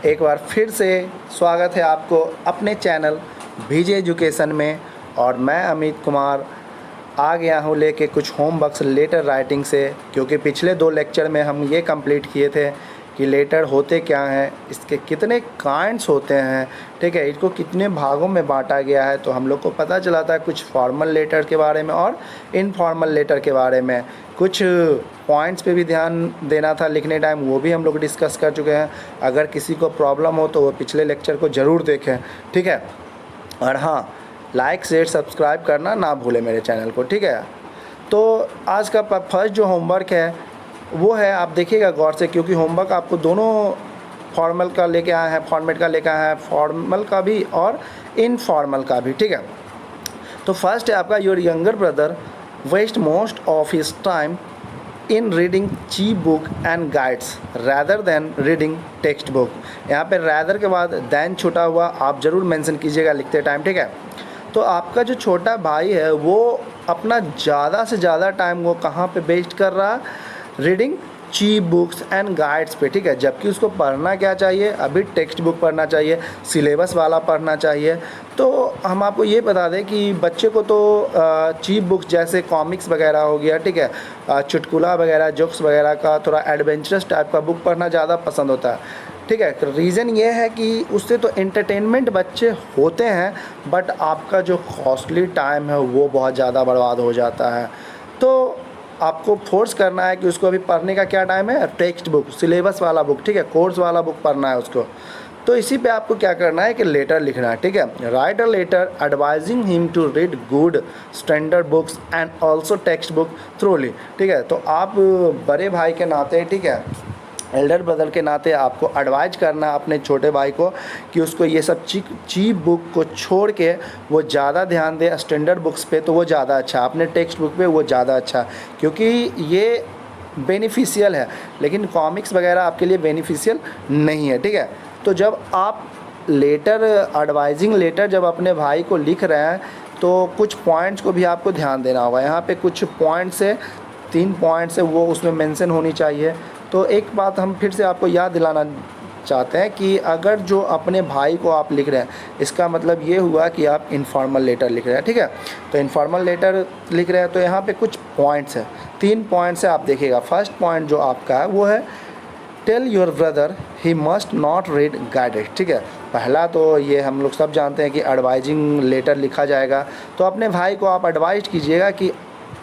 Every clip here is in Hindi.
एक बार फिर से स्वागत है आपको अपने चैनल VJ एजुकेशन में। और मैं अमित कुमार आ गया हूँ लेके कुछ होमवर्क्स लेटर राइटिंग से, क्योंकि पिछले 2 लेक्चर में हम ये कंप्लीट किए थे कि लेटर होते क्या हैं, इसके कितने काइंड्स होते हैं, ठीक है, इसको कितने भागों में बांटा गया है। तो हम लोग को पता चला था कुछ फॉर्मल लेटर के बारे में और इनफॉर्मल लेटर के बारे में। कुछ पॉइंट्स पे भी ध्यान देना था लिखने टाइम, वो भी हम लोग डिस्कस कर चुके हैं। अगर किसी को प्रॉब्लम हो तो वो पिछले लेक्चर को ज़रूर देखें, ठीक है। और हाँ, लाइक शेयर सब्सक्राइब करना ना भूलें मेरे चैनल को, ठीक है। तो आज का फर्स्ट जो होमवर्क है वो है, आप देखिएगा गौर से, क्योंकि होमवर्क आपको दोनों फॉर्मल का लेके आए हैं, फॉर्मेट का लेके आए हैं, फॉर्मल का भी और इनफॉर्मल का भी, ठीक है। तो फर्स्ट है आपका, your younger brother waste most of his time in reading cheap book and guides rather than reading text book. यहाँ पे रैदर के बाद दैन छुटा हुआ आप ज़रूर मेंशन कीजिएगा लिखते टाइम, ठीक है। तो आपका जो छोटा भाई है वो अपना ज़्यादा से ज़्यादा टाइम वो कहाँ पे वेस्ट कर रहा है, reading cheap books and guides पे, ठीक है। जबकि उसको पढ़ना क्या चाहिए, अभी टेक्स्ट बुक पढ़ना चाहिए, सिलेबस वाला पढ़ना चाहिए। तो हम आपको ये बता दें कि बच्चे को तो चीप बुक्स जैसे कॉमिक्स वगैरह हो गया, ठीक है, चुटकुला वगैरह, जोक्स वगैरह का थोड़ा एडवेंचरस टाइप का बुक पढ़ना ज़्यादा पसंद होता है, ठीक है। रीज़न ये है कि उससे तो एंटरटेनमेंट बच्चे होते हैं, बट आपका जो कॉस्टली टाइम है वो बहुत ज़्यादा बर्बाद हो जाता है। तो आपको फोर्स करना है कि उसको अभी पढ़ने का क्या टाइम है, टेक्स्ट बुक, सिलेबस वाला बुक, ठीक है, कोर्स वाला बुक पढ़ना है उसको। तो इसी पे आपको क्या करना है कि लेटर लिखना है, ठीक है। Write a letter advising him to read good standard books and also text book thoroughly, ठीक है। तो आप बड़े भाई के नाते, ठीक है, एल्डर ब्रदर के नाते आपको एडवाइज करना है अपने छोटे भाई को कि उसको ये सब चीप बुक को छोड़ के वो ज़्यादा ध्यान दे स्टैंडर्ड बुक्स पे, तो वो ज़्यादा अच्छा, अपने टेक्स्ट बुक पे वो ज़्यादा अच्छा, क्योंकि ये बेनिफिशियल है, लेकिन कॉमिक्स वगैरह आपके लिए बेनिफिशियल नहीं है, ठीक है। तो जब आप लेटर, एडवाइजिंग लेटर जब अपने भाई को लिख रहे हैं तो कुछ पॉइंट्स को भी आपको ध्यान देना होगा। यहाँ पे कुछ पॉइंट्स है, 3 पॉइंट्स है, वो उसमें मेंशन होनी चाहिए। तो एक बात हम फिर से आपको याद दिलाना चाहते हैं कि अगर जो अपने भाई को आप लिख रहे हैं, इसका मतलब ये हुआ कि आप इनफॉर्मल लेटर लिख रहे हैं, ठीक है। तो इनफॉर्मल लेटर लिख रहे हैं तो यहाँ पे कुछ पॉइंट्स हैं, 3 पॉइंट्स है, आप देखिएगा। फर्स्ट पॉइंट जो आपका है वो है, tell your brother he must not read guided, ठीक है। पहला तो ये हम लोग सब जानते हैं कि एडवाइजिंग लेटर लिखा जाएगा, तो अपने भाई को आप एडवाइज कीजिएगा कि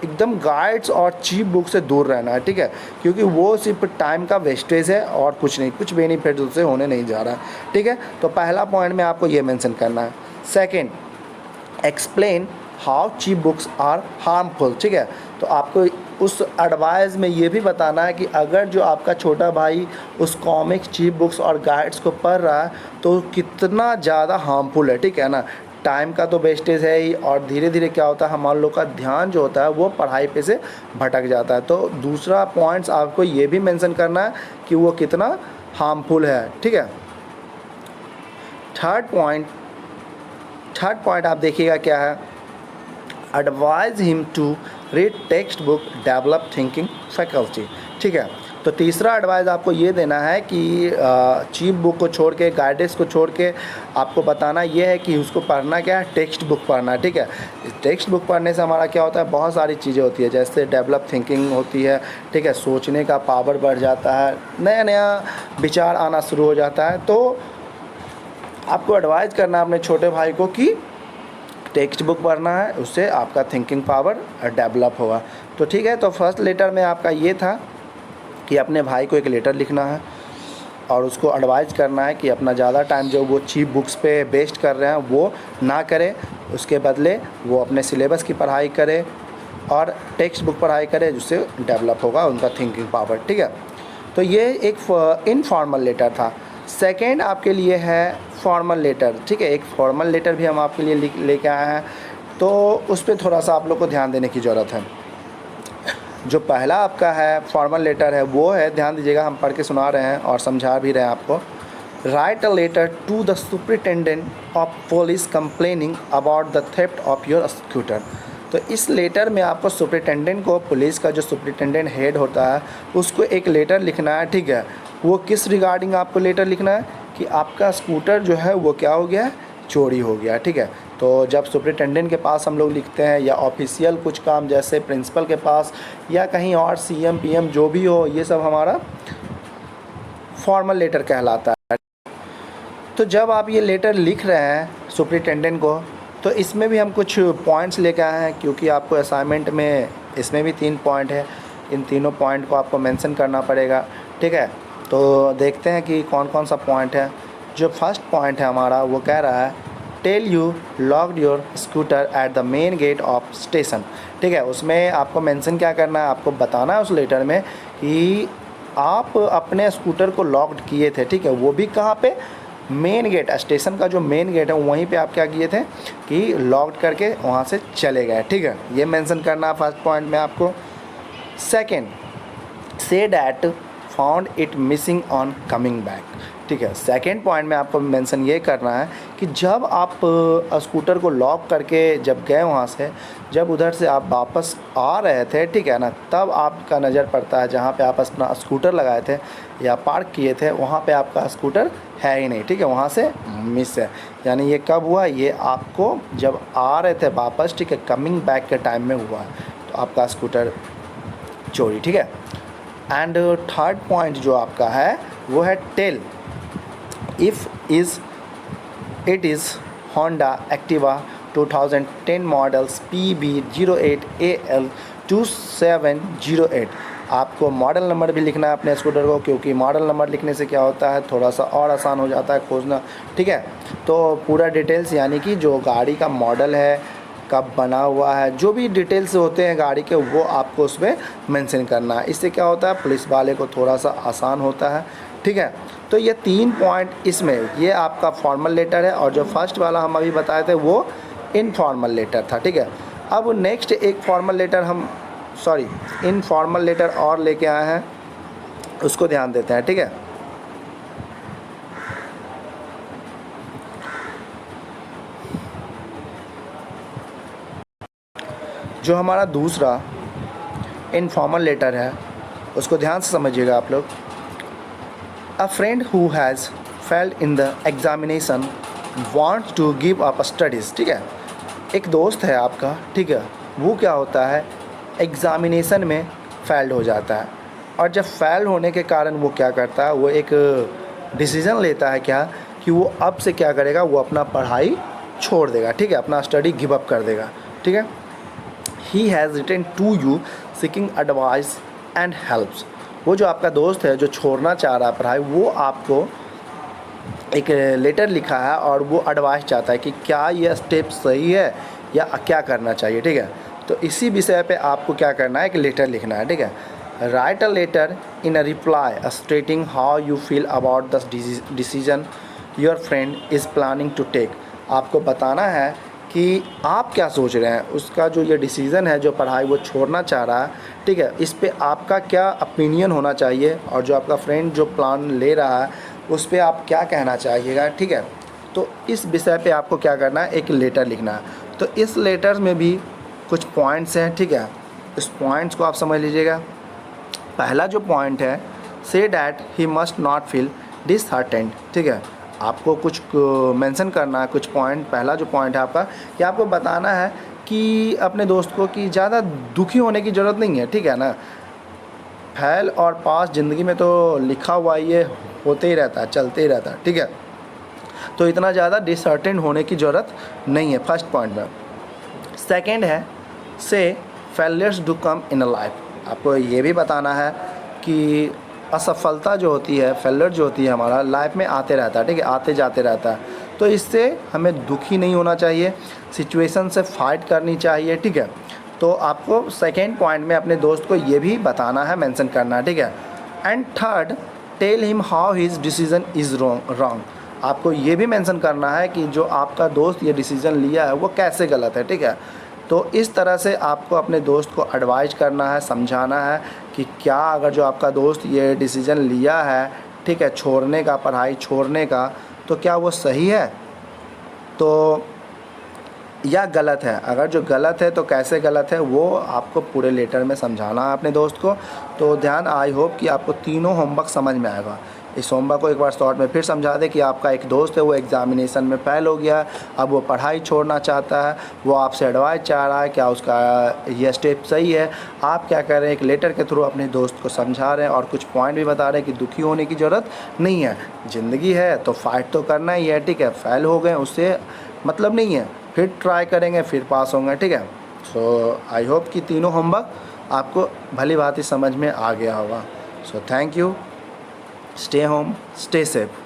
एकदम गाइड्स और चीप बुक से दूर रहना है, ठीक है, क्योंकि वो सिर्फ टाइम का वेस्टेज है और कुछ नहीं, कुछ बेनिफिट उससे होने नहीं जा रहा है, ठीक है। तो पहला पॉइंट में आपको ये मेंशन करना है। Second, explain how cheap books are harmful, ठीक है। तो आपको उस एडवाइस में ये भी बताना है कि अगर जो आपका छोटा भाई उस कॉमिक्स, चीप बुक्स और गाइड्स को पढ़ रहा है तो कितना ज़्यादा हार्मफुल है, ठीक है ना। टाइम का तो वेस्टेज है ही, और धीरे धीरे क्या होता है, हमारे लोग का ध्यान जो होता है वो पढ़ाई पे से भटक जाता है। तो दूसरा पॉइंट्स आपको ये भी मेंशन करना है कि वो कितना हार्मफुल है, ठीक है। थर्ड पॉइंट आप देखिएगा क्या है, advise him to read text book develop thinking faculty, ठीक है। तो तीसरा एडवाइस आपको ये देना है कि चीप बुक को छोड़ के, गाइडेंस को छोड़ के आपको बताना ये है कि उसको पढ़ना क्या है, टेक्स्ट बुक पढ़ना है, ठीक है। टेक्स्ट बुक पढ़ने से हमारा क्या होता है, बहुत सारी चीज़ें होती है, जैसे डेवलप थिंकिंग होती है, ठीक है, सोचने का पावर बढ़ जाता है, नया नया विचार आना शुरू हो जाता है। तो आपको एडवाइज करना है अपने छोटे भाई को कि टेक्स्ट बुक पढ़ना है, उससे आपका थिंकिंग पावर डेवलप होगा। तो ठीक है, तो फर्स्ट लेटर में आपका ये था कि अपने भाई को एक लेटर लिखना है और उसको एडवाइज करना है कि अपना ज़्यादा टाइम जो वो चीप बुक्स पे वेस्ट कर रहे हैं वो ना करें, उसके बदले वो अपने सिलेबस की पढ़ाई करे और टेक्स्ट बुक पढ़ाई करे, जिससे डेवलप होगा उनका थिंकिंग पावर, ठीक है। तो ये एक इनफॉर्मल लेटर था। सेकेंड आपके लिए है फॉर्मल लेटर, ठीक है। एक फॉर्मल लेटर भी हम आपके लिए लेके आए हैं, तो उस पर थोड़ा सा आप लोग को ध्यान देने की ज़रूरत है। जो पहला आपका है फॉर्मल लेटर है वो है, ध्यान दीजिएगा, हम पढ़ के सुना रहे हैं और समझा भी रहे हैं आपको। Write a letter to the superintendent of police complaining about the theft of your scooter. तो इस लेटर में आपको सुपरिटेंडेंट को, पुलिस का जो सुपरिटेंडेंट हेड होता है, उसको एक लेटर लिखना है, ठीक है। वो किस रिगार्डिंग आपको लेटर लिखना है कि आपका स्कूटर जो है वो क्या हो गया है, चोरी हो गया। ठीक है, तो जब सुपरिटेंडेंट के पास हम लोग लिखते हैं या ऑफिशियल कुछ काम जैसे प्रिंसिपल के पास या कहीं और सीएम पीएम जो भी हो, ये सब हमारा फॉर्मल लेटर कहलाता है। तो जब आप ये लेटर लिख रहे हैं सुपरिटेंडेंट को, तो इसमें भी हम कुछ पॉइंट्स लेके आए हैं, क्योंकि आपको असाइनमेंट में इसमें भी 3 पॉइंट है। इन तीनों पॉइंट को आपको मेंशन करना पड़ेगा। ठीक है, तो देखते हैं कि कौन कौन सा पॉइंट है। जो फर्स्ट पॉइंट है हमारा वो कह रहा है tell you locked your scooter at the main gate of station. ठीक है, उसमें आपको मेंशन क्या करना है, आपको बताना है उस लेटर में कि आप अपने स्कूटर को लॉक्ड किए थे। ठीक है, वो भी कहाँ पे, मेन गेट, स्टेशन का जो मेन गेट है वहीं पे आप क्या किए थे कि लॉक्ड करके वहाँ से चले गए। ठीक है, ये मेंशन करना है फर्स्ट पॉइंट में आपको। Second, say that found it missing on coming back. ठीक है, सेकेंड पॉइंट में आपको मेंशन ये करना है कि जब आप स्कूटर को लॉक करके जब गए वहाँ से, जब उधर से आप वापस आ रहे थे, ठीक है ना, तब आपका नज़र पड़ता है जहाँ पे आप अपना स्कूटर लगाए थे या पार्क किए थे वहाँ पे आपका स्कूटर है ही नहीं। ठीक है, वहाँ से मिस है। यानी ये कब हुआ, ये आपको जब आ रहे थे वापस, ठीक है, कमिंग बैक के टाइम में हुआ, तो आपका स्कूटर चोरी। ठीक है, एंड थर्ड पॉइंट जो आपका है वो है tell if it is Honda Activa 2010 models PB08AL2708। आपको मॉडल नंबर भी लिखना है अपने स्कूटर को, क्योंकि मॉडल नंबर लिखने से क्या होता है, थोड़ा सा और आसान हो जाता है खोजना। ठीक है, तो पूरा डिटेल्स यानी कि जो गाड़ी का मॉडल है, कब बना हुआ है, जो भी डिटेल्स होते हैं गाड़ी के, वो आपको उसमें मेंशन करना है। इससे क्या होता है, पुलिस वाले को थोड़ा सा आसान होता है। ठीक है, तो ये 3 पॉइंट इसमें, ये आपका फॉर्मल लेटर है, और जो फर्स्ट वाला हम अभी बताए थे वो इनफॉर्मल लेटर था। ठीक है, अब नेक्स्ट एक फॉर्मल लेटर इनफॉर्मल लेटर और लेके आए हैं, उसको ध्यान देते हैं। ठीक है, जो हमारा दूसरा इनफॉर्मल लेटर है उसको ध्यान से समझिएगा आप लोग। A friend who has failed in the examination wants to give up studies. ठीक है, एक दोस्त है आपका, ठीक है, वो क्या होता है, एग्ज़ामिनेशन में फेल्ड हो जाता है, और जब फेल होने के कारण वो क्या करता है, वो एक डिसीज़न लेता है क्या कि वो अब से क्या करेगा, वो अपना पढ़ाई छोड़ देगा। ठीक है, अपना स्टडी गिव अप कर देगा। ठीक है, he has written to you seeking advice and helps. वो जो आपका दोस्त है जो छोड़ना चाह रहा है पढ़ाई, वो आपको एक लेटर लिखा है और वो एडवाइस चाहता है कि क्या ये स्टेप सही है या क्या करना चाहिए। ठीक है, तो इसी विषय पे आपको क्या करना है, एक लेटर लिखना है। ठीक है, write a letter in a reply stating how you feel about the decision your friend is planning to take. आपको बताना है कि आप क्या सोच रहे हैं, उसका जो ये डिसीज़न है, जो पढ़ाई वो छोड़ना चाह रहा है, ठीक है, इस पे आपका क्या ओपिनियन होना चाहिए, और जो आपका फ्रेंड जो प्लान ले रहा है उस पे आप क्या कहना चाहिएगा। ठीक है, तो इस विषय पे आपको क्या करना है, एक लेटर लिखना है। तो इस लेटर में भी कुछ पॉइंट्स हैं। ठीक है, इस पॉइंट्स को आप समझ लीजिएगा। पहला जो पॉइंट है, say that he must not feel disheartened. ठीक है, आपको कुछ मेंशन करना है कुछ पॉइंट। पहला जो पॉइंट है आपका, कि आपको बताना है कि अपने दोस्त को कि ज़्यादा दुखी होने की ज़रूरत नहीं है। ठीक है ना, फेल और पास ज़िंदगी में तो लिखा हुआ ये होते ही रहता है, चलते ही रहता है। ठीक है, तो इतना ज़्यादा डिसहार्टेंड होने की ज़रूरत नहीं है, फर्स्ट पॉइंट में। सेकेंड है, से failures do come in a life. आपको ये भी बताना है कि असफलता जो होती है, फेलियर जो होती है हमारा लाइफ में आते रहता है। ठीक है, आते जाते रहता है, तो इससे हमें दुखी नहीं होना चाहिए, सिचुएशन से फाइट करनी चाहिए। ठीक है, तो आपको सेकेंड पॉइंट में अपने दोस्त को ये भी बताना है, मेंशन करना है। ठीक है, and third, tell him how his decision is wrong. आपको ये भी मेंशन करना है कि जो आपका दोस्त ये डिसीज़न लिया है वो कैसे गलत है। ठीक है, तो इस तरह से आपको अपने दोस्त को एडवाइस करना है, समझाना है कि क्या अगर जो आपका दोस्त ये डिसीज़न लिया है, ठीक है, छोड़ने का, पढ़ाई छोड़ने का, तो क्या वो सही है तो या गलत है। अगर जो गलत है तो कैसे गलत है, वो आपको पूरे लेटर में समझाना है अपने दोस्त को। तो ध्यान, आई होप कि आपको तीनों होमवर्क समझ में आएगा। इस होमवर्क को एक बार शॉर्ट में फिर समझा दें कि आपका एक दोस्त है, वो एग्ज़ामिनेशन में फेल हो गया, अब वो पढ़ाई छोड़ना चाहता है, वो आपसे एडवाइस चाह रहा है, क्या उसका ये स्टेप सही है। आप क्या कर रहे हैं, एक लेटर के थ्रू अपने दोस्त को समझा रहे हैं और कुछ पॉइंट भी बता रहे हैं कि दुखी होने की ज़रूरत नहीं है, ज़िंदगी है तो फाइट तो करना ही है, ठीक है। फेल हो गए उससे मतलब नहीं है, फिर ट्राई करेंगे, फिर पास होंगे, ठीक है। सो आई होप कि तीनों होमवर्क आपको भली भांति समझ में आ गया होगा। So thank you, stay home, stay safe.